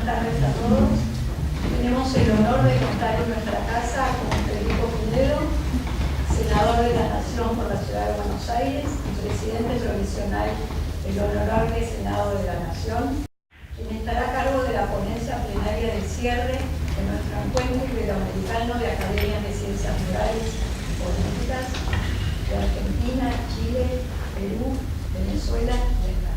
tardes a todos. Tenemos el honor de contar en nuestra casa con Federico Pinedo, senador de la Nación por la Ciudad de Buenos Aires y presidente provisional del Honorable Senado de la Nación, quien estará a cargo de la ponencia plenaria del cierre de nuestro encuentro iberoamericano de academias de ciencias rurales y políticas de Argentina, Chile, Perú, Venezuela y España.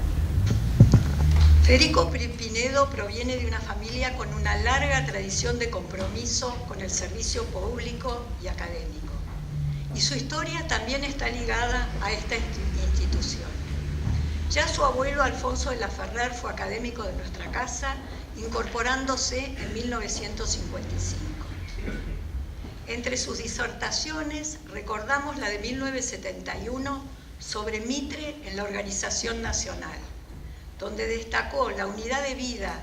Federico Pinedo proviene de una familia con una larga tradición de compromiso con el servicio público y académico, y su historia también está ligada a esta institución. Ya su abuelo Alfonso de la Ferrer fue académico de nuestra casa, incorporándose en 1955. Entre sus disertaciones recordamos la de 1971 sobre Mitre en la Organización Nacional, donde destacó la unidad de vida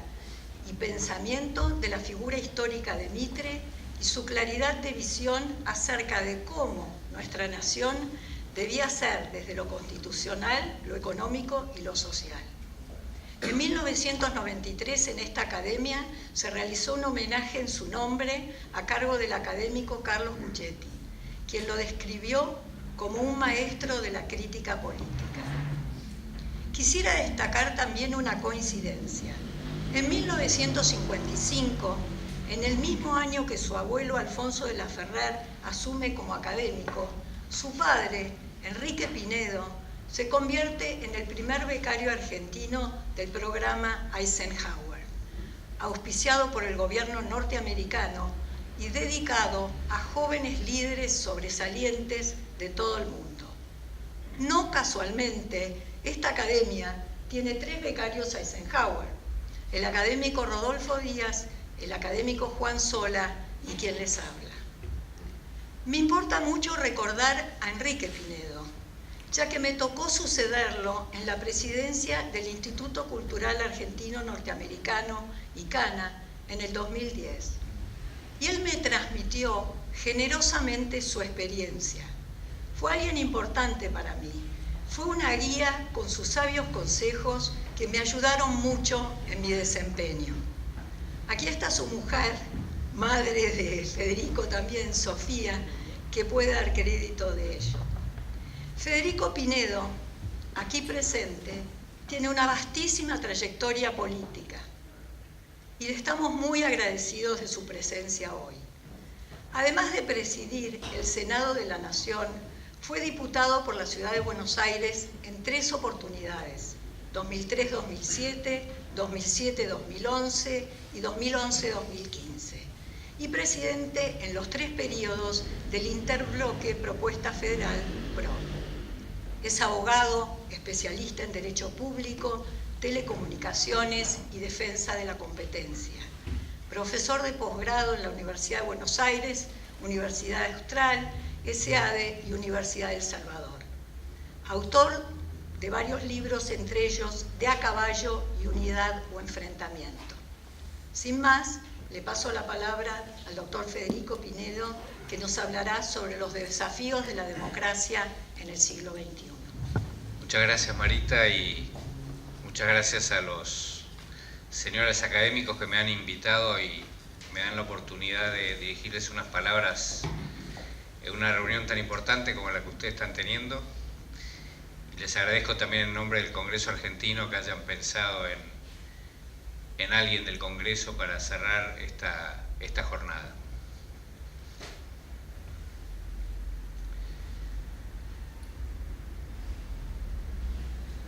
y pensamiento de la figura histórica de Mitre y su claridad de visión acerca de cómo nuestra nación debía ser desde lo constitucional, lo económico y lo social. En 1993 en esta academia se realizó un homenaje en su nombre a cargo del académico Carlos Buchetti, quien lo describió como un maestro de la crítica política. Quisiera destacar también una coincidencia. En 1955, en el mismo año que su abuelo Alfonso de la Ferrer asume como académico, su padre, Enrique Pinedo, se convierte en el primer becario argentino del programa Eisenhower, auspiciado por el gobierno norteamericano y dedicado a jóvenes líderes sobresalientes de todo el mundo. No casualmente, esta academia tiene 3 becarios Eisenhower: el académico Rodolfo Díaz, el académico Juan Sola y quien les habla. Me importa mucho recordar a Enrique Pinedo, ya que me tocó sucederlo en la presidencia del Instituto Cultural Argentino Norteamericano, ICANA, en el 2010. Y él me transmitió generosamente su experiencia. Fue alguien importante para mí. Fue una guía con sus sabios consejos que me ayudaron mucho en mi desempeño. Aquí está su mujer, madre de Federico también, Sofía, que puede dar crédito de ello. Federico Pinedo, aquí presente, tiene una vastísima trayectoria política y le estamos muy agradecidos de su presencia hoy. Además de presidir el Senado de la Nación, fue diputado por la Ciudad de Buenos Aires en 3 oportunidades: 2003-2007, 2007-2011 y 2011-2015, y presidente en los 3 periodos del interbloque Propuesta Federal PRO. Es abogado, especialista en Derecho Público, Telecomunicaciones y Defensa de la Competencia. Profesor de posgrado en la Universidad de Buenos Aires, Universidad Austral, SADE y Universidad del Salvador. Autor de varios libros, entre ellos De a caballo y Unidad o Enfrentamiento. Sin más, le paso la palabra al doctor Federico Pinedo, que nos hablará sobre los desafíos de la democracia en el siglo XXI. Muchas gracias, Marita, y muchas gracias a los señores académicos que me han invitado y me dan la oportunidad de dirigirles unas palabras en una reunión tan importante como la que ustedes están teniendo. Les agradezco también en nombre del Congreso Argentino que hayan pensado en alguien del Congreso para cerrar esta jornada.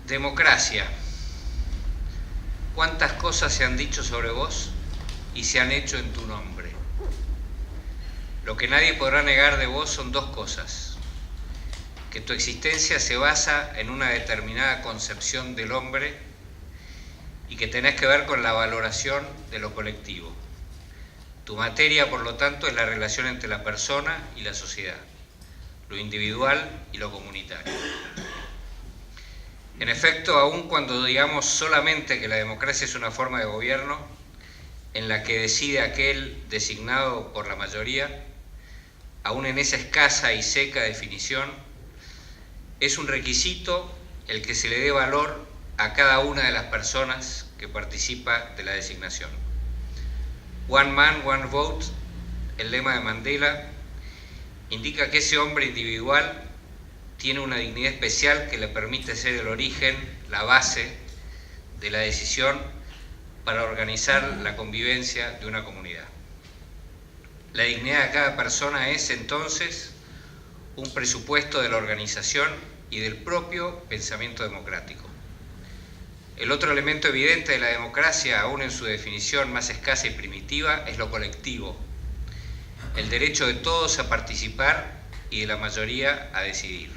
Democracia. ¿Cuántas cosas se han dicho sobre vos y se han hecho en tu nombre? Lo que nadie podrá negar de vos son 2 cosas: que tu existencia se basa en una determinada concepción del hombre y que tenés que ver con la valoración de lo colectivo. Tu materia, por lo tanto, es la relación entre la persona y la sociedad, lo individual y lo comunitario. En efecto, aun cuando digamos solamente que la democracia es una forma de gobierno en la que decide aquel designado por la mayoría, aun en esa escasa y seca definición, es un requisito el que se le dé valor a cada una de las personas que participa de la designación. One Man, One Vote, el lema de Mandela, indica que ese hombre individual tiene una dignidad especial que le permite ser el origen, la base de la decisión para organizar la convivencia de una comunidad. La dignidad de cada persona es, entonces, un presupuesto de la organización y del propio pensamiento democrático. El otro elemento evidente de la democracia, aún en su definición más escasa y primitiva, es lo colectivo, el derecho de todos a participar y de la mayoría a decidir.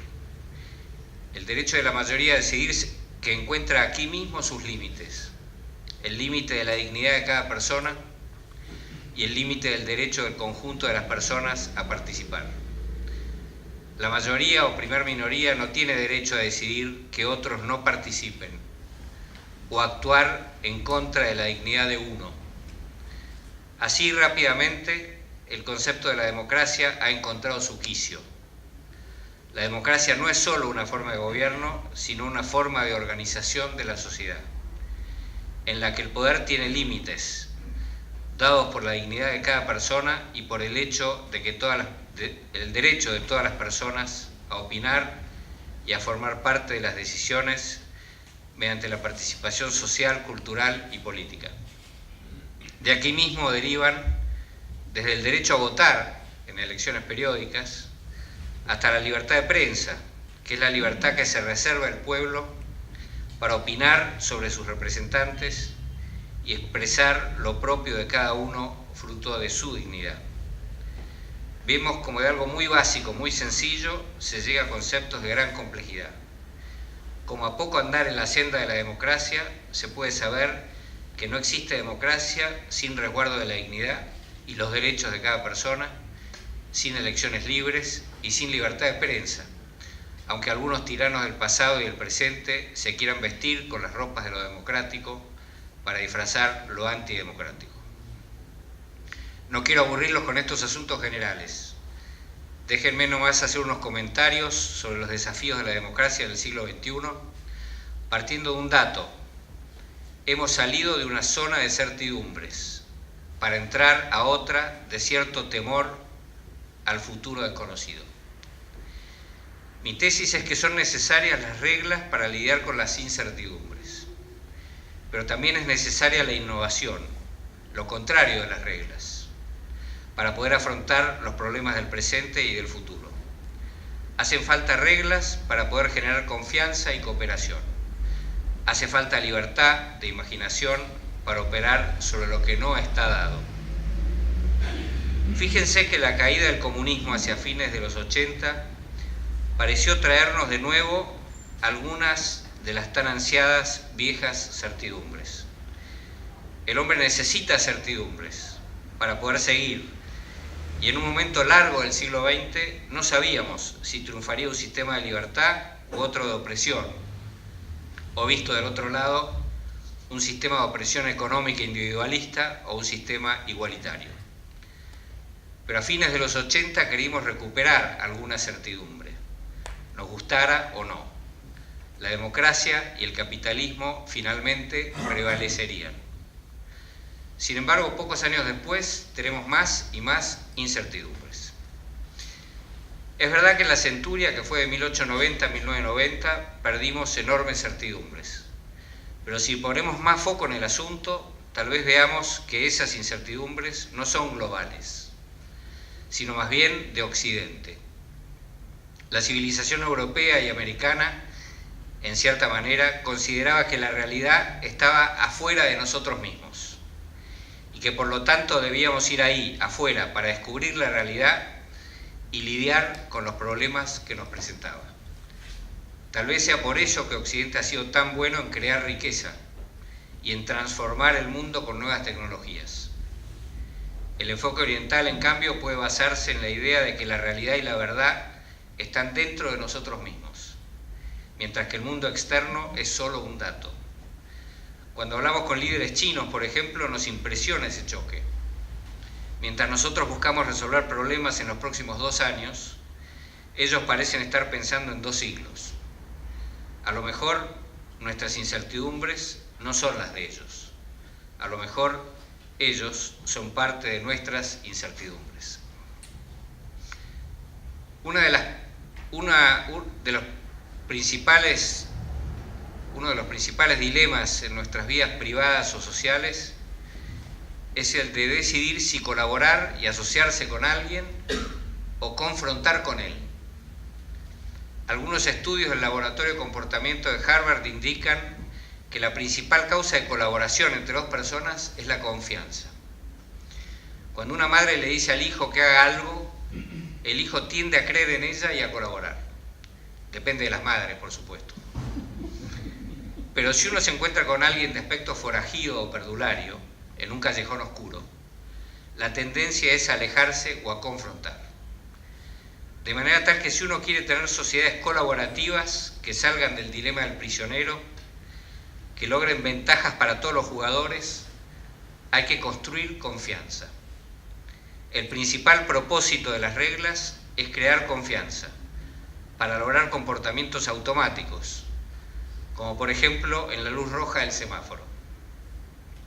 El derecho de la mayoría a decidir que encuentra aquí mismo sus límites, el límite de la dignidad de cada persona y el límite del derecho del conjunto de las personas a participar. La mayoría o primer minoría no tiene derecho a decidir que otros no participen o actuar en contra de la dignidad de uno. Así, rápidamente, el concepto de la democracia ha encontrado su quicio. La democracia no es solo una forma de gobierno, sino una forma de organización de la sociedad, en la que el poder tiene límites, dados por la dignidad de cada persona y por el hecho de que el derecho de todas las personas a opinar y a formar parte de las decisiones mediante la participación social, cultural y política. De aquí mismo derivan desde el derecho a votar en elecciones periódicas hasta la libertad de prensa, que es la libertad que se reserva el pueblo para opinar sobre sus representantes y expresar lo propio de cada uno fruto de su dignidad. Vemos como de algo muy básico, muy sencillo, se llega a conceptos de gran complejidad. Como a poco andar en la senda de la democracia, se puede saber que no existe democracia sin resguardo de la dignidad y los derechos de cada persona, sin elecciones libres y sin libertad de prensa, aunque algunos tiranos del pasado y del presente se quieran vestir con las ropas de lo democrático para disfrazar lo antidemocrático. No quiero aburrirlos con estos asuntos generales. Déjenme nomás hacer unos comentarios sobre los desafíos de la democracia del siglo XXI, partiendo de un dato. Hemos salido de una zona de certidumbres para entrar a otra de cierto temor al futuro desconocido. Mi tesis es que son necesarias las reglas para lidiar con las incertidumbres, pero también es necesaria la innovación, lo contrario de las reglas, para poder afrontar los problemas del presente y del futuro. Hacen falta reglas para poder generar confianza y cooperación. Hace falta libertad de imaginación para operar sobre lo que no está dado. Fíjense que la caída del comunismo hacia fines de los 80 pareció traernos de nuevo algunas de las tan ansiadas viejas certidumbres. El hombre necesita certidumbres para poder seguir, y en un momento largo del siglo XX no sabíamos si triunfaría un sistema de libertad u otro de opresión, o visto del otro lado, un sistema de opresión económica individualista o un sistema igualitario. Pero a fines de los 80 queríamos recuperar alguna certidumbre, nos gustara o no. La democracia y el capitalismo finalmente prevalecerían. Sin embargo, pocos años después tenemos más y más incertidumbres. Es verdad que en la centuria, que fue de 1890 a 1990, perdimos enormes certidumbres. Pero si ponemos más foco en el asunto, tal vez veamos que esas incertidumbres no son globales, sino más bien de Occidente. La civilización europea y americana, en cierta manera, consideraba que la realidad estaba afuera de nosotros mismos y que por lo tanto debíamos ir ahí, afuera, para descubrir la realidad y lidiar con los problemas que nos presentaba. Tal vez sea por ello que Occidente ha sido tan bueno en crear riqueza y en transformar el mundo con nuevas tecnologías. El enfoque oriental, en cambio, puede basarse en la idea de que la realidad y la verdad están dentro de nosotros mismos, mientras que el mundo externo es solo un dato. Cuando hablamos con líderes chinos, por ejemplo, nos impresiona ese choque. Mientras nosotros buscamos resolver problemas en los próximos 2 años, ellos parecen estar pensando en 2 siglos. A lo mejor nuestras incertidumbres no son las de ellos. A lo mejor Ellos son parte de nuestras incertidumbres. Uno de los principales dilemas en nuestras vidas privadas o sociales es el de decidir si colaborar y asociarse con alguien o confrontar con él. Algunos estudios del Laboratorio de Comportamiento de Harvard indican que la principal causa de colaboración entre dos personas es la confianza. Cuando una madre le dice al hijo que haga algo, el hijo tiende a creer en ella y a colaborar. Depende de las madres, por supuesto. Pero si uno se encuentra con alguien de aspecto forajido o perdulario, en un callejón oscuro, la tendencia es a alejarse o a confrontar. De manera tal que si uno quiere tener sociedades colaborativas que salgan del dilema del prisionero, que logren ventajas para todos los jugadores, hay que construir confianza. El principal propósito de las reglas es crear confianza para lograr comportamientos automáticos, como por ejemplo en la luz roja del semáforo.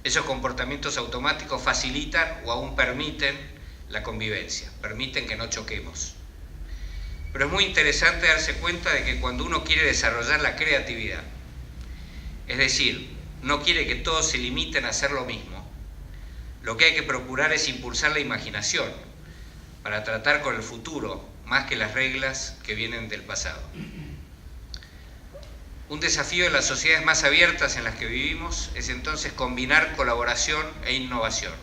Esos comportamientos automáticos facilitan o aún permiten la convivencia, permiten que no choquemos. Pero es muy interesante darse cuenta de que cuando uno quiere desarrollar la creatividad, es decir, no quiere que todos se limiten a hacer lo mismo, lo que hay que procurar es impulsar la imaginación para tratar con el futuro más que las reglas que vienen del pasado. Un desafío de las sociedades más abiertas en las que vivimos es entonces combinar colaboración e innovación.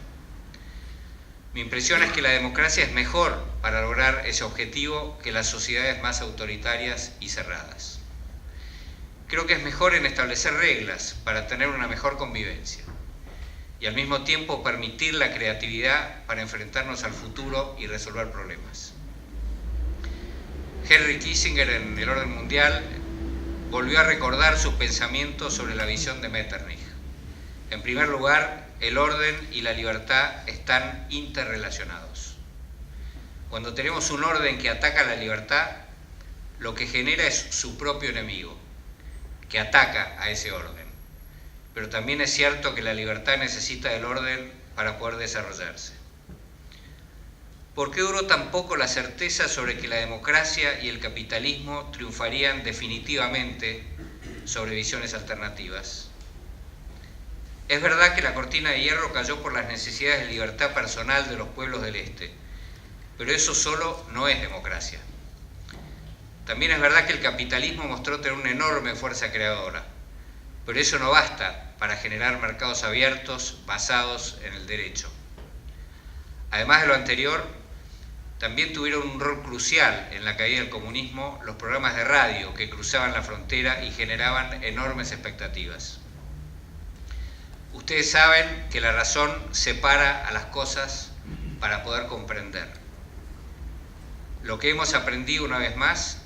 Mi impresión es que la democracia es mejor para lograr ese objetivo que las sociedades más autoritarias y cerradas. Creo que es mejor en establecer reglas para tener una mejor convivencia y al mismo tiempo permitir la creatividad para enfrentarnos al futuro y resolver problemas. Henry Kissinger, en El Orden Mundial, volvió a recordar sus pensamientos sobre la visión de Metternich. En primer lugar, el orden y la libertad están interrelacionados. Cuando tenemos un orden que ataca la libertad, lo que genera es su propio enemigo, que ataca a ese orden. Pero también es cierto que la libertad necesita del orden para poder desarrollarse. ¿Por qué duró tan poco la certeza sobre que la democracia y el capitalismo triunfarían definitivamente sobre visiones alternativas? Es verdad que la cortina de hierro cayó por las necesidades de libertad personal de los pueblos del Este, pero eso solo no es democracia. También es verdad que el capitalismo mostró tener una enorme fuerza creadora, pero eso no basta para generar mercados abiertos basados en el derecho. Además de lo anterior, también tuvieron un rol crucial en la caída del comunismo los programas de radio que cruzaban la frontera y generaban enormes expectativas. Ustedes saben que la razón separa a las cosas para poder comprender. Lo que hemos aprendido una vez más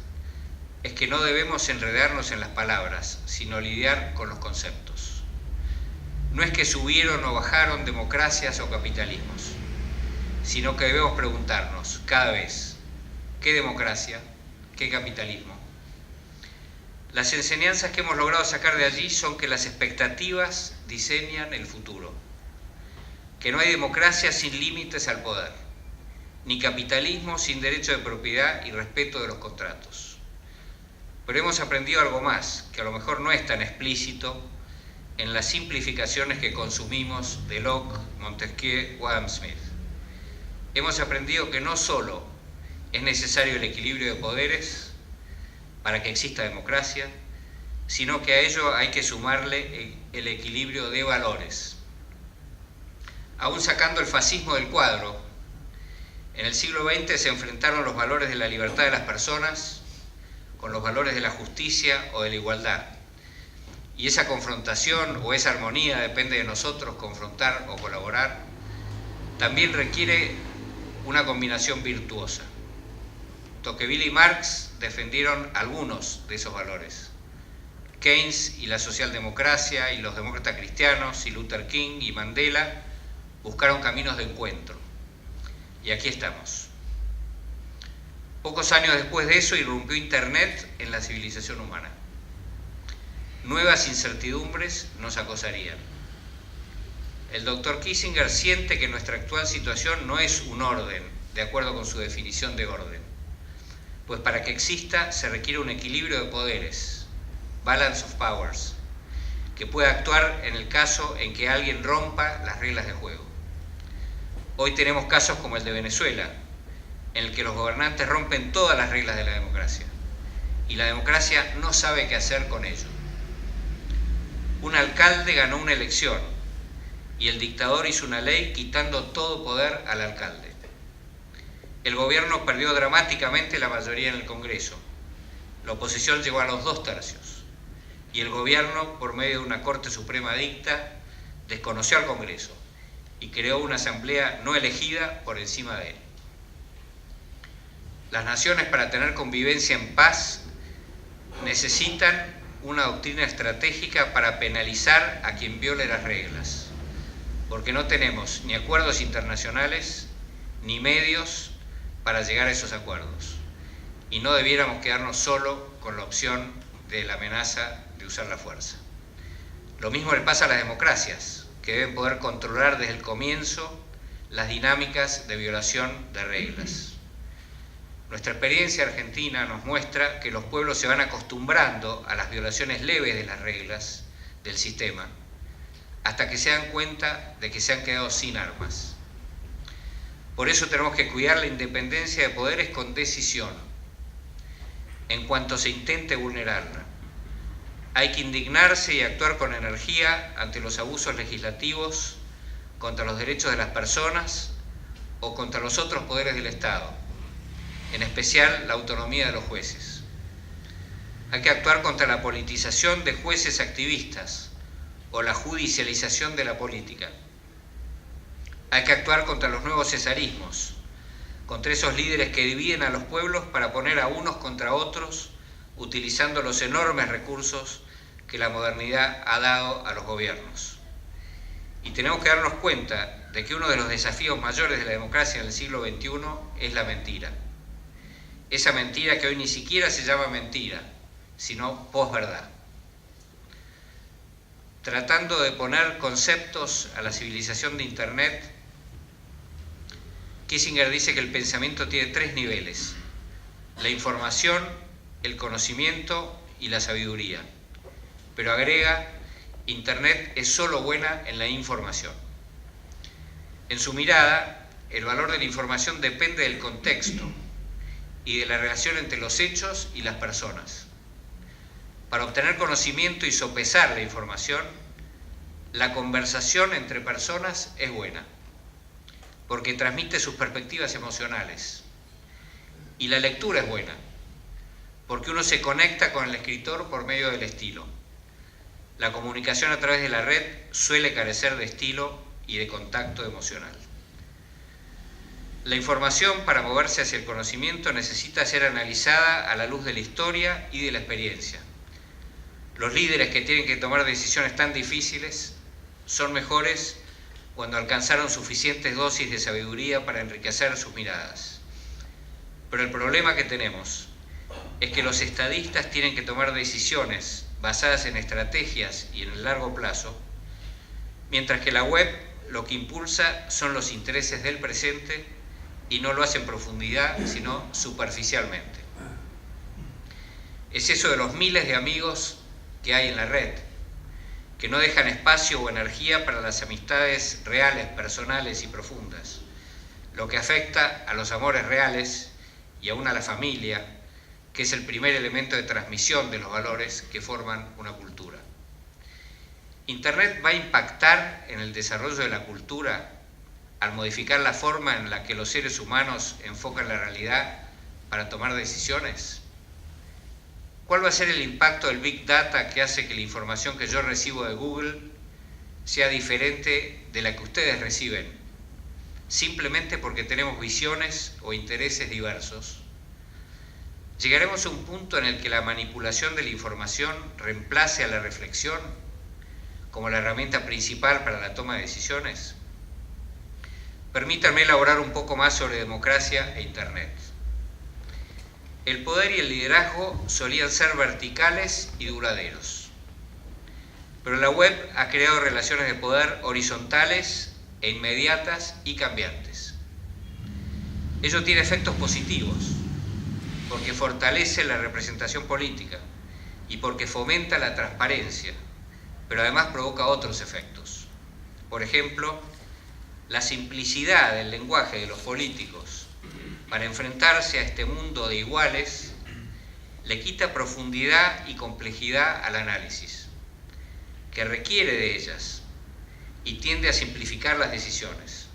es que no debemos enredarnos en las palabras, sino lidiar con los conceptos. No es que subieron o bajaron democracias o capitalismos, sino que debemos preguntarnos cada vez, ¿qué democracia? ¿Qué capitalismo? Las enseñanzas que hemos logrado sacar de allí son que las expectativas diseñan el futuro, que no hay democracia sin límites al poder, ni capitalismo sin derecho de propiedad y respeto de los contratos. Pero hemos aprendido algo más, que a lo mejor no es tan explícito en las simplificaciones que consumimos de Locke, Montesquieu o Adam Smith. Hemos aprendido que no solo es necesario el equilibrio de poderes para que exista democracia, sino que a ello hay que sumarle el equilibrio de valores. Aún sacando el fascismo del cuadro, en el siglo XX se enfrentaron los valores de la libertad de las personas con los valores de la justicia o de la igualdad. Y esa confrontación o esa armonía, depende de nosotros, confrontar o colaborar, también requiere una combinación virtuosa. Tocqueville y Marx defendieron algunos de esos valores. Keynes y la socialdemocracia y los demócratas cristianos y Luther King y Mandela buscaron caminos de encuentro. Y aquí estamos. Pocos años después de eso irrumpió Internet en la civilización humana. Nuevas incertidumbres nos acosarían. el doctor Kissinger siente que nuestra actual situación no es un orden, de acuerdo con su definición de orden, pues para que exista se requiere un equilibrio de poderes, balance of powers, que pueda actuar en el caso en que alguien rompa las reglas del juego. Hoy tenemos casos como el de Venezuela, en el que los gobernantes rompen todas las reglas de la democracia, y la democracia no sabe qué hacer con ello. Un alcalde ganó una elección, y el dictador hizo una ley quitando todo poder al alcalde. El gobierno perdió dramáticamente la mayoría en el Congreso. La oposición llegó a los 2/3, y el gobierno, por medio de una Corte Suprema dicta, desconoció al Congreso y creó una asamblea no elegida por encima de él. Las naciones, para tener convivencia en paz, necesitan una doctrina estratégica para penalizar a quien viole las reglas, porque no tenemos ni acuerdos internacionales ni medios para llegar a esos acuerdos, y no debiéramos quedarnos solo con la opción de la amenaza de usar la fuerza. Lo mismo le pasa a las democracias, que deben poder controlar desde el comienzo las dinámicas de violación de reglas. Nuestra experiencia argentina nos muestra que los pueblos se van acostumbrando a las violaciones leves de las reglas del sistema, hasta que se dan cuenta de que se han quedado sin armas. Por eso tenemos que cuidar la independencia de poderes con decisión, en cuanto se intente vulnerarla. Hay que indignarse y actuar con energía ante los abusos legislativos contra los derechos de las personas o contra los otros poderes del Estado, en especial la autonomía de los jueces. Hay que actuar contra la politización de jueces activistas o la judicialización de la política. Hay que actuar contra los nuevos cesarismos, contra esos líderes que dividen a los pueblos para poner a unos contra otros, utilizando los enormes recursos que la modernidad ha dado a los gobiernos. Y tenemos que darnos cuenta de que uno de los desafíos mayores de la democracia en el siglo XXI es la mentira. Esa mentira que hoy ni siquiera se llama mentira, sino posverdad. Tratando de poner conceptos a la civilización de Internet, Kissinger dice que el pensamiento tiene 3 niveles: la información, el conocimiento y la sabiduría. Pero agrega, Internet es solo buena en la información. En su mirada, el valor de la información depende del contexto y de la relación entre los hechos y las personas. Para obtener conocimiento y sopesar la información, la conversación entre personas es buena, porque transmite sus perspectivas emocionales. Y la lectura es buena, porque uno se conecta con el escritor por medio del estilo. La comunicación a través de la red suele carecer de estilo y de contacto emocional. La información, para moverse hacia el conocimiento, necesita ser analizada a la luz de la historia y de la experiencia. Los líderes que tienen que tomar decisiones tan difíciles son mejores cuando alcanzaron suficientes dosis de sabiduría para enriquecer sus miradas. Pero el problema que tenemos es que los estadistas tienen que tomar decisiones basadas en estrategias y en el largo plazo, mientras que la web lo que impulsa son los intereses del presente y no lo hace en profundidad, sino superficialmente. Es eso de los miles de amigos que hay en la red, que no dejan espacio o energía para las amistades reales, personales y profundas, lo que afecta a los amores reales y aún a la familia, que es el primer elemento de transmisión de los valores que forman una cultura. Internet va a impactar en el desarrollo de la cultura al modificar la forma en la que los seres humanos enfocan la realidad para tomar decisiones. ¿Cuál va a ser el impacto del Big Data que hace que la información que yo recibo de Google sea diferente de la que ustedes reciben, simplemente porque tenemos visiones o intereses diversos? ¿Llegaremos a un punto en el que la manipulación de la información reemplace a la reflexión como la herramienta principal para la toma de decisiones? Permítanme elaborar un poco más sobre democracia e Internet. El poder y el liderazgo solían ser verticales y duraderos. Pero la web ha creado relaciones de poder horizontales e inmediatas y cambiantes. Ello tiene efectos positivos, porque fortalece la representación política y porque fomenta la transparencia, pero además provoca otros efectos. Por ejemplo, la simplicidad del lenguaje de los políticos para enfrentarse a este mundo de iguales le quita profundidad y complejidad al análisis, que requiere de ellas, y tiende a simplificar las decisiones.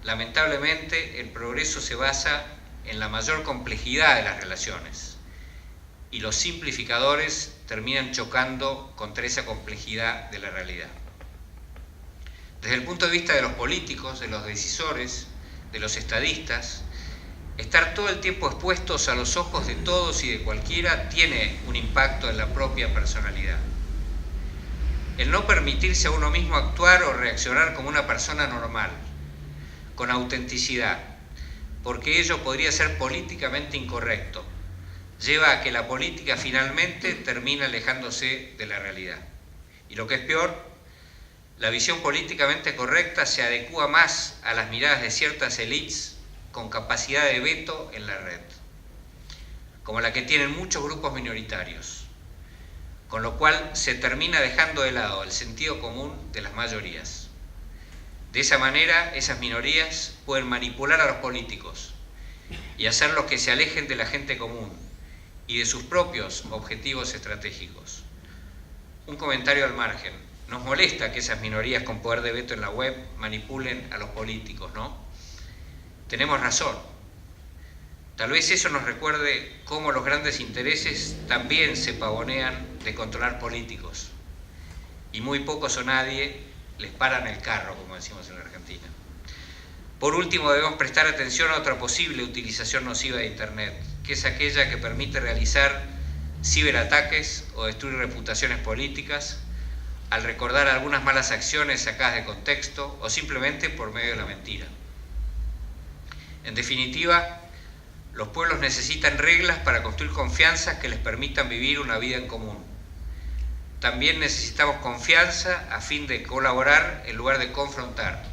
Lamentablemente, el progreso se basa en la mayor complejidad de las relaciones, y los simplificadores terminan chocando contra esa complejidad de la realidad. Desde el punto de vista de los políticos, de los decisores, de los estadistas, estar todo el tiempo expuestos a los ojos de todos y de cualquiera tiene un impacto en la propia personalidad. El no permitirse a uno mismo actuar o reaccionar como una persona normal, con autenticidad, porque ello podría ser políticamente incorrecto, lleva a que la política finalmente termina alejándose de la realidad. Y lo que es peor, la visión políticamente correcta se adecúa más a las miradas de ciertas élites con capacidad de veto en la red, como la que tienen muchos grupos minoritarios, con lo cual se termina dejando de lado el sentido común de las mayorías. De esa manera, esas minorías pueden manipular a los políticos y hacerlos que se alejen de la gente común y de sus propios objetivos estratégicos. Un comentario al margen. Nos molesta que esas minorías con poder de veto en la web manipulen a los políticos, ¿no? Tenemos razón. Tal vez eso nos recuerde cómo los grandes intereses también se pavonean de controlar políticos, y muy pocos o nadie les paran el carro, como decimos en la Argentina. Por último, debemos prestar atención a otra posible utilización nociva de Internet, que es aquella que permite realizar ciberataques o destruir reputaciones políticas al recordar algunas malas acciones sacadas de contexto o simplemente por medio de la mentira. En definitiva, los pueblos necesitan reglas para construir confianzas que les permitan vivir una vida en común. También necesitamos confianza a fin de colaborar en lugar de confrontar.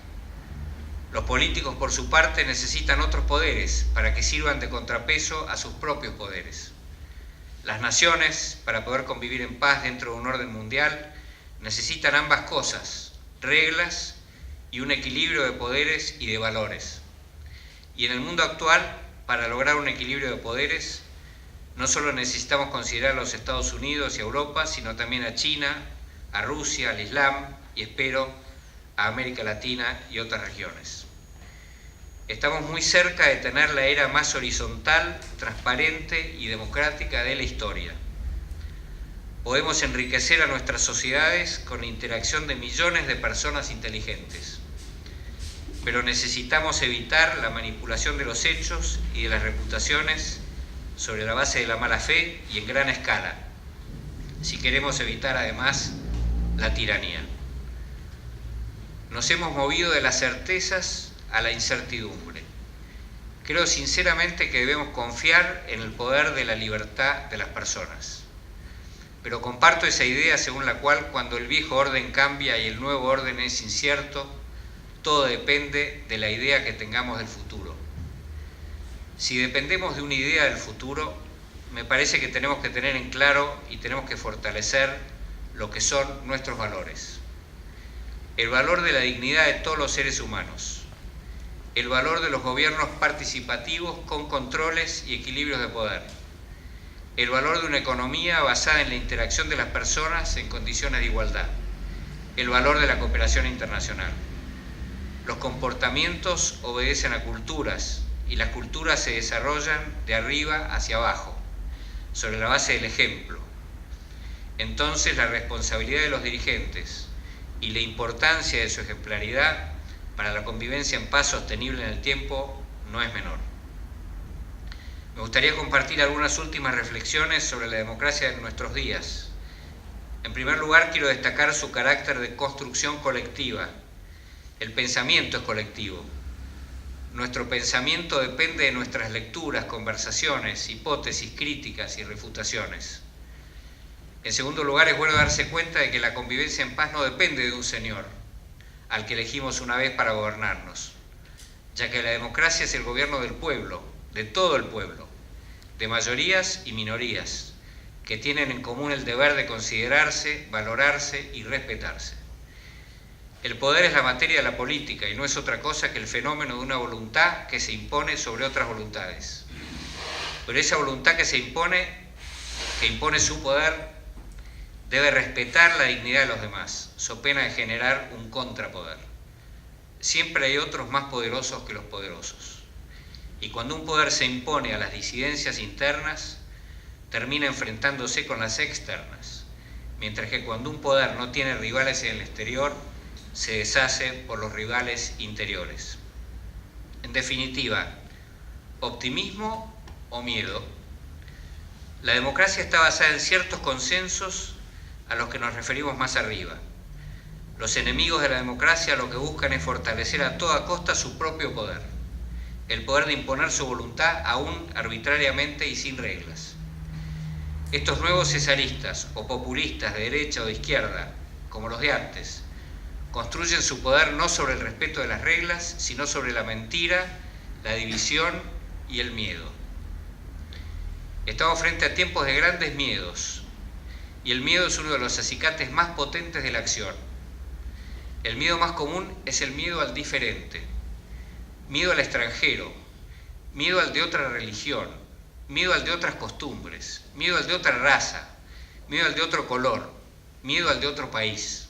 Los políticos, por su parte, necesitan otros poderes para que sirvan de contrapeso a sus propios poderes. Las naciones, para poder convivir en paz dentro de un orden mundial, necesitan ambas cosas, reglas y un equilibrio de poderes y de valores. Y en el mundo actual, para lograr un equilibrio de poderes, no solo necesitamos considerar a los Estados Unidos y a Europa, sino también a China, a Rusia, al Islam y espero a América Latina y otras regiones. Estamos muy cerca de tener la era más horizontal, transparente y democrática de la historia. Podemos enriquecer a nuestras sociedades con la interacción de millones de personas inteligentes, pero necesitamos evitar la manipulación de los hechos y de las reputaciones sobre la base de la mala fe y en gran escala, si queremos evitar además la tiranía. Nos hemos movido de las certezas a la incertidumbre. Creo sinceramente que debemos confiar en el poder de la libertad de las personas. Pero comparto esa idea según la cual cuando el viejo orden cambia y el nuevo orden es incierto, todo depende de la idea que tengamos del futuro. Si dependemos de una idea del futuro, me parece que tenemos que tener en claro y tenemos que fortalecer lo que son nuestros valores. El valor de la dignidad de todos los seres humanos. El valor de los gobiernos participativos con controles y equilibrios de poder. El valor de una economía basada en la interacción de las personas en condiciones de igualdad. El valor de la cooperación internacional. Los comportamientos obedecen a culturas y las culturas se desarrollan de arriba hacia abajo, sobre la base del ejemplo. Entonces la responsabilidad de los dirigentes y la importancia de su ejemplaridad para la convivencia en paz sostenible en el tiempo no es menor. Me gustaría compartir algunas últimas reflexiones sobre la democracia de nuestros días. En primer lugar, quiero destacar su carácter de construcción colectiva. El pensamiento es colectivo. Nuestro pensamiento depende de nuestras lecturas, conversaciones, hipótesis, críticas y refutaciones. En segundo lugar, es bueno darse cuenta de que la convivencia en paz no depende de un señor, al que elegimos una vez para gobernarnos, ya que la democracia es el gobierno del pueblo, de todo el pueblo, de mayorías y minorías, que tienen en común el deber de considerarse, valorarse y respetarse. El poder es la materia de la política y no es otra cosa que el fenómeno de una voluntad que se impone sobre otras voluntades. Pero esa voluntad que impone su poder, debe respetar la dignidad de los demás, so pena de generar un contrapoder. Siempre hay otros más poderosos que los poderosos. Y cuando un poder se impone a las disidencias internas, termina enfrentándose con las externas, mientras que cuando un poder no tiene rivales en el exterior, se deshace por los rivales interiores. En definitiva, optimismo o miedo. La democracia está basada en ciertos consensos a los que nos referimos más arriba. Los enemigos de la democracia lo que buscan es fortalecer a toda costa su propio poder, el poder de imponer su voluntad aún arbitrariamente y sin reglas. Estos nuevos cesaristas o populistas de derecha o de izquierda, como los de antes, construyen su poder no sobre el respeto de las reglas, sino sobre la mentira, la división y el miedo. Estamos frente a tiempos de grandes miedos, y el miedo es uno de los acicates más potentes de la acción. El miedo más común es el miedo al diferente, miedo al extranjero, miedo al de otra religión, miedo al de otras costumbres, miedo al de otra raza, miedo al de otro color, miedo al de otro país.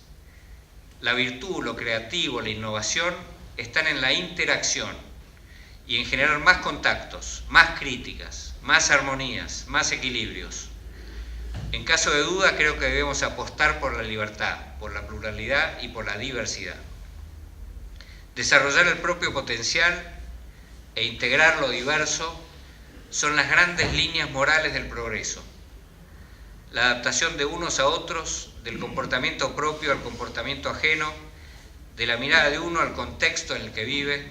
La virtud, lo creativo, la innovación están en la interacción y en generar más contactos, más críticas, más armonías, más equilibrios. En caso de duda, creo que debemos apostar por la libertad, por la pluralidad y por la diversidad. Desarrollar el propio potencial e integrar lo diverso son las grandes líneas morales del progreso. La adaptación de unos a otros, del comportamiento propio al comportamiento ajeno, de la mirada de uno al contexto en el que vive,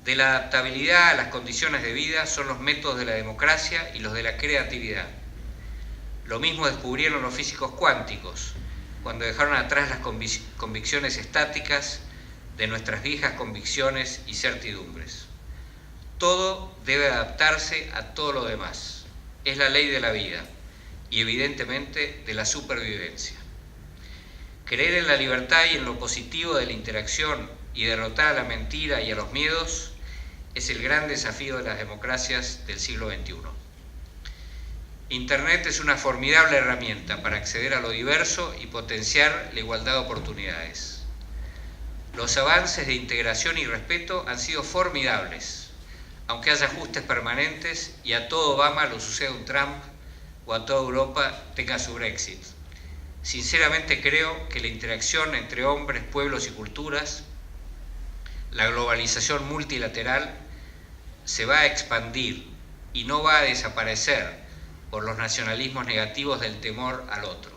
de la adaptabilidad a las condiciones de vida, son los métodos de la democracia y los de la creatividad. Lo mismo descubrieron los físicos cuánticos, cuando dejaron atrás las convicciones estáticas de nuestras viejas convicciones y certidumbres. Todo debe adaptarse a todo lo demás. Es la ley de la vida y evidentemente de la supervivencia. Creer en la libertad y en lo positivo de la interacción y derrotar a la mentira y a los miedos es el gran desafío de las democracias del siglo XXI. Internet es una formidable herramienta para acceder a lo diverso y potenciar la igualdad de oportunidades. Los avances de integración y respeto han sido formidables, aunque haya ajustes permanentes y a todo Obama lo suceda un Trump o a toda Europa tenga su Brexit. Sinceramente creo que la interacción entre hombres, pueblos y culturas, la globalización multilateral, se va a expandir y no va a desaparecer por los nacionalismos negativos del temor al otro.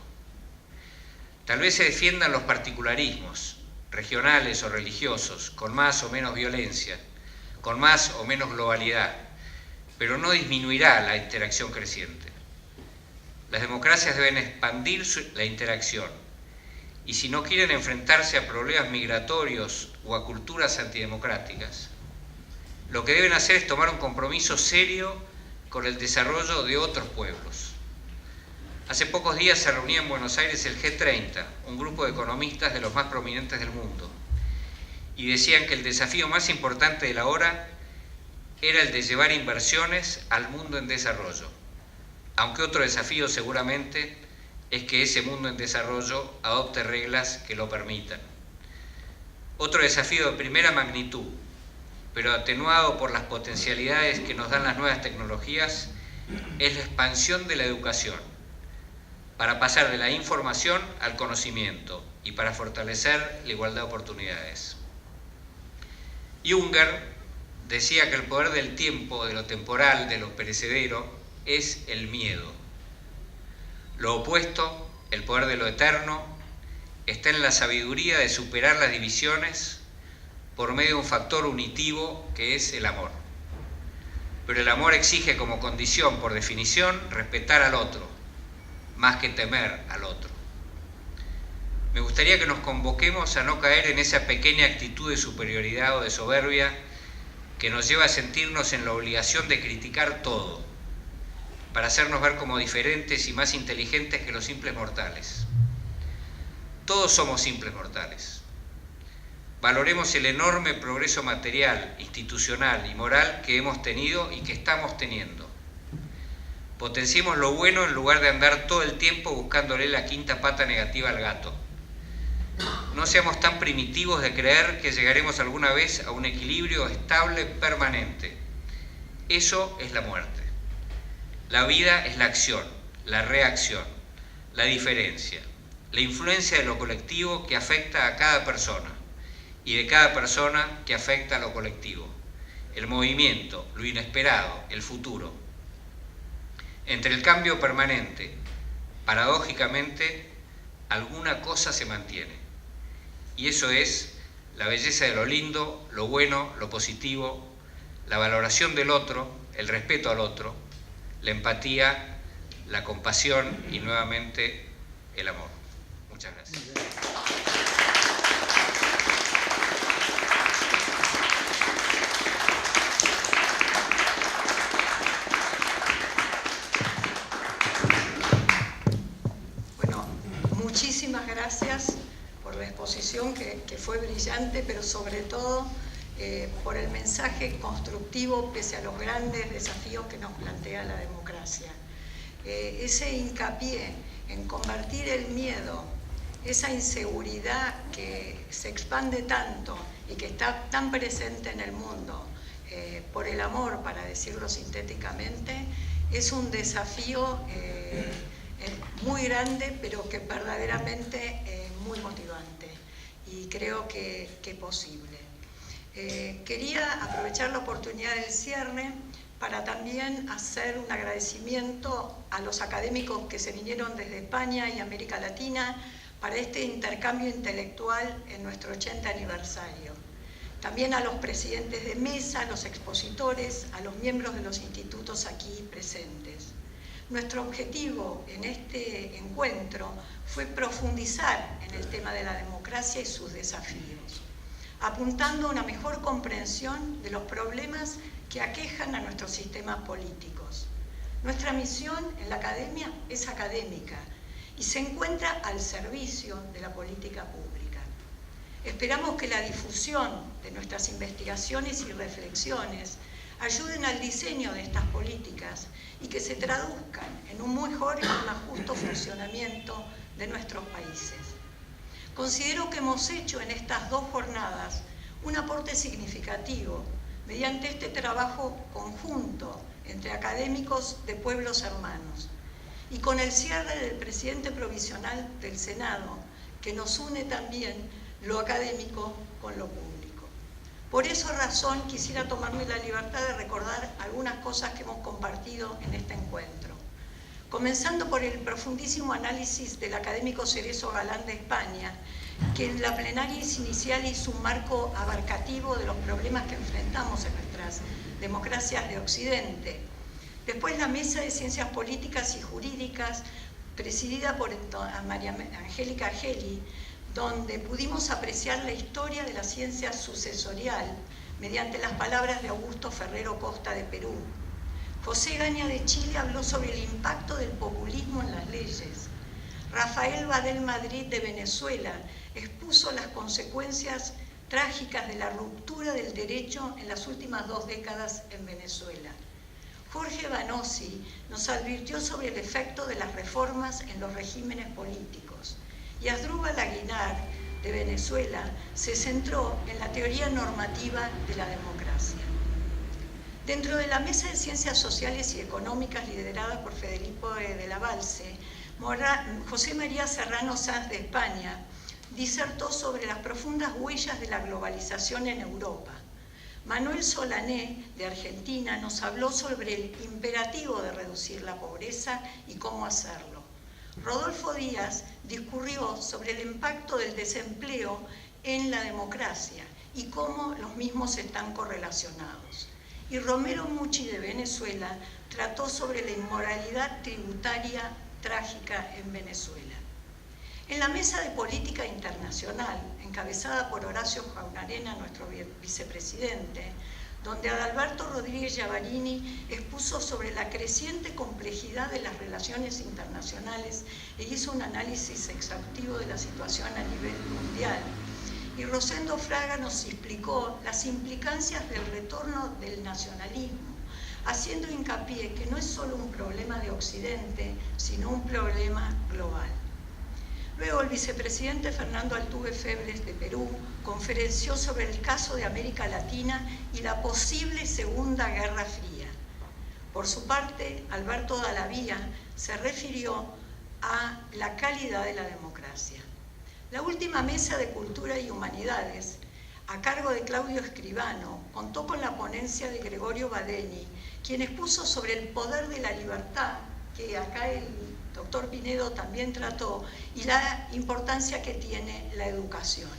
Tal vez se defiendan los particularismos, regionales o religiosos, con más o menos violencia, con más o menos globalidad, pero no disminuirá la interacción creciente. Las democracias deben expandir la interacción, y si no quieren enfrentarse a problemas migratorios o a culturas antidemocráticas, lo que deben hacer es tomar un compromiso serio con el desarrollo de otros pueblos. Hace pocos días se reunía en Buenos Aires el G30, un grupo de economistas de los más prominentes del mundo, y decían que el desafío más importante de la hora era el de llevar inversiones al mundo en desarrollo, aunque otro desafío seguramente es que ese mundo en desarrollo adopte reglas que lo permitan. Otro desafío de primera magnitud, pero atenuado por las potencialidades que nos dan las nuevas tecnologías, es la expansión de la educación, para pasar de la información al conocimiento y para fortalecer la igualdad de oportunidades. Junger decía que el poder del tiempo, de lo temporal, de lo perecedero, es el miedo. Lo opuesto, el poder de lo eterno, está en la sabiduría de superar las divisiones por medio de un factor unitivo que es el amor. Pero el amor exige como condición, por definición, respetar al otro, más que temer al otro. Me gustaría que nos convoquemos a no caer en esa pequeña actitud de superioridad o de soberbia que nos lleva a sentirnos en la obligación de criticar todo, para hacernos ver como diferentes y más inteligentes que los simples mortales. Todos somos simples mortales. Valoremos el enorme progreso material, institucional y moral que hemos tenido y que estamos teniendo. Potenciemos lo bueno en lugar de andar todo el tiempo buscándole la quinta pata negativa al gato. No seamos tan primitivos de creer que llegaremos alguna vez a un equilibrio estable permanente. Eso es la muerte. La vida es la acción, la reacción, la diferencia, la influencia de lo colectivo que afecta a cada persona y de cada persona que afecta a lo colectivo, el movimiento, lo inesperado, el futuro. Entre el cambio permanente, paradójicamente, alguna cosa se mantiene. Y eso es la belleza de lo lindo, lo bueno, lo positivo, la valoración del otro, el respeto al otro, la empatía, la compasión y nuevamente el amor. Muchas gracias. Bueno, muchísimas gracias por la exposición que fue brillante, pero sobre todo por el mensaje constructivo pese a los grandes desafíos que nos plantea la democracia. Ese hincapié en convertir el miedo, esa inseguridad que se expande tanto y que está tan presente en el mundo, por el amor, para decirlo sintéticamente, es un desafío muy grande, pero que verdaderamente muy motivante, y creo que posible. Quería aprovechar la oportunidad del cierre para también hacer un agradecimiento a los académicos que se vinieron desde España y América Latina para este intercambio intelectual en nuestro 80 aniversario. También a los presidentes de mesa, a los expositores, a los miembros de los institutos aquí presentes. Nuestro objetivo en este encuentro fue profundizar en el tema de la democracia y sus desafíos, apuntando a una mejor comprensión de los problemas que aquejan a nuestros sistemas políticos. Nuestra misión en la academia es académica y se encuentra al servicio de la política pública. Esperamos que la difusión de nuestras investigaciones y reflexiones ayuden al diseño de estas políticas y que se traduzcan en un mejor y más justo funcionamiento de nuestros países. Considero que hemos hecho en estas 2 jornadas un aporte significativo mediante este trabajo conjunto entre académicos de pueblos hermanos y con el cierre del presidente provisional del Senado, que nos une también lo académico con lo público. Por esa razón quisiera tomarme la libertad de recordar algunas cosas que hemos compartido en este encuentro. Comenzando por el profundísimo análisis del académico Cerezo Galán de España, que en la plenaria inicial hizo un marco abarcativo de los problemas que enfrentamos en nuestras democracias de Occidente. Después la Mesa de Ciencias Políticas y Jurídicas, presidida por María Angélica Geli, donde pudimos apreciar la historia de la ciencia sucesorial mediante las palabras de Augusto Ferrero Costa de Perú. José Gaña de Chile habló sobre el impacto del populismo en las leyes. Rafael Badel Madrid de Venezuela expuso las consecuencias trágicas de la ruptura del derecho en las últimas 2 décadas en Venezuela. Jorge Vanossi nos advirtió sobre el efecto de las reformas en los regímenes políticos. Y Asdrúbal Aguilar, de Venezuela, se centró en la teoría normativa de la democracia. Dentro de la Mesa de Ciencias Sociales y Económicas, liderada por Federico de la Balse, José María Serrano Sanz de España disertó sobre las profundas huellas de la globalización en Europa. Manuel Solané, de Argentina, nos habló sobre el imperativo de reducir la pobreza y cómo hacerlo. Rodolfo Díaz discurrió sobre el impacto del desempleo en la democracia y cómo los mismos están correlacionados. Y Romero Mucci, de Venezuela, trató sobre la inmoralidad tributaria trágica en Venezuela. En la mesa de política internacional, encabezada por Horacio Jaunarena, nuestro vicepresidente, donde Adalberto Rodríguez Giavarini expuso sobre la creciente complejidad de las relaciones internacionales e hizo un análisis exhaustivo de la situación a nivel mundial. Y Rosendo Fraga nos explicó las implicancias del retorno del nacionalismo, haciendo hincapié que no es solo un problema de Occidente, sino un problema global. Luego el vicepresidente Fernando Altuve Febres de Perú conferenció sobre el caso de América Latina y la posible Segunda Guerra Fría. Por su parte, Alberto Dallavía se refirió a la calidad de la democracia. La última mesa de Cultura y Humanidades, a cargo de Claudio Escribano, contó con la ponencia de Gregorio Badeni, quien expuso sobre el poder de la libertad, que acá el doctor Pinedo también trató, y la importancia que tiene la educación,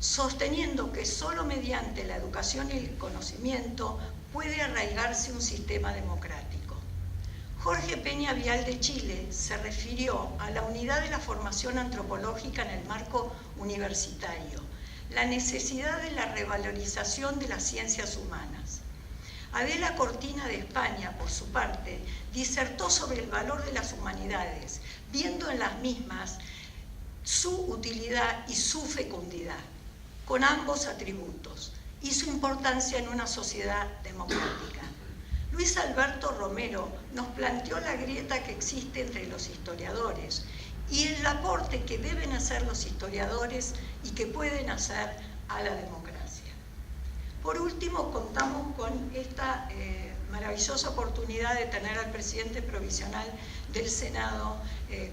sosteniendo que solo mediante la educación y el conocimiento puede arraigarse un sistema democrático. Jorge Peña Vial de Chile se refirió a la unidad de la formación antropológica en el marco universitario, la necesidad de la revalorización de las ciencias humanas. Adela Cortina de España, por su parte, disertó sobre el valor de las humanidades, viendo en las mismas su utilidad y su fecundidad, con ambos atributos, y su importancia en una sociedad democrática. Luis Alberto Romero nos planteó la grieta que existe entre los historiadores y el aporte que deben hacer los historiadores y que pueden hacer a la democracia. Por último, contamos con esta maravillosa oportunidad de tener al presidente provisional del Senado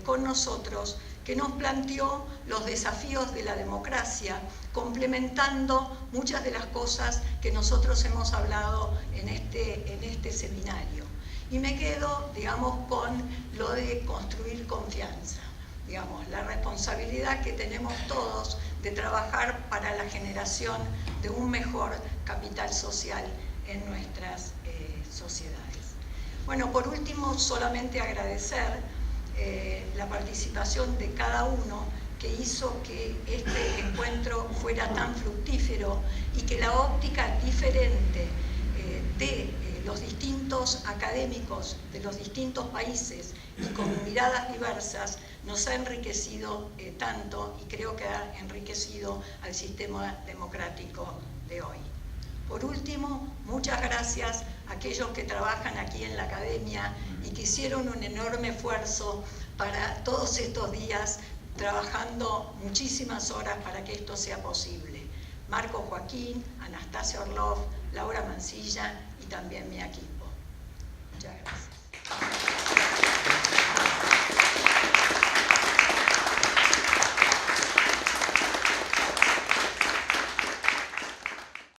con nosotros, que nos planteó los desafíos de la democracia, complementando muchas de las cosas que nosotros hemos hablado en este seminario. Y me quedo, digamos, con lo de construir confianza, digamos, la responsabilidad que tenemos todos de trabajar para la generación de un mejor capital social en nuestras sociedades. Bueno, por último, solamente agradecer la participación de cada uno que hizo que este encuentro fuera tan fructífero y que la óptica diferente de los distintos académicos de los distintos países y con miradas diversas nos ha enriquecido tanto, y creo que ha enriquecido al sistema democrático de hoy. Por último, muchas gracias a aquellos que trabajan aquí en la academia y que hicieron un enorme esfuerzo para todos estos días, trabajando muchísimas horas para que esto sea posible. Marco Joaquín, Anastasia Orlov, Laura Mancilla y también mi equipo. Muchas gracias.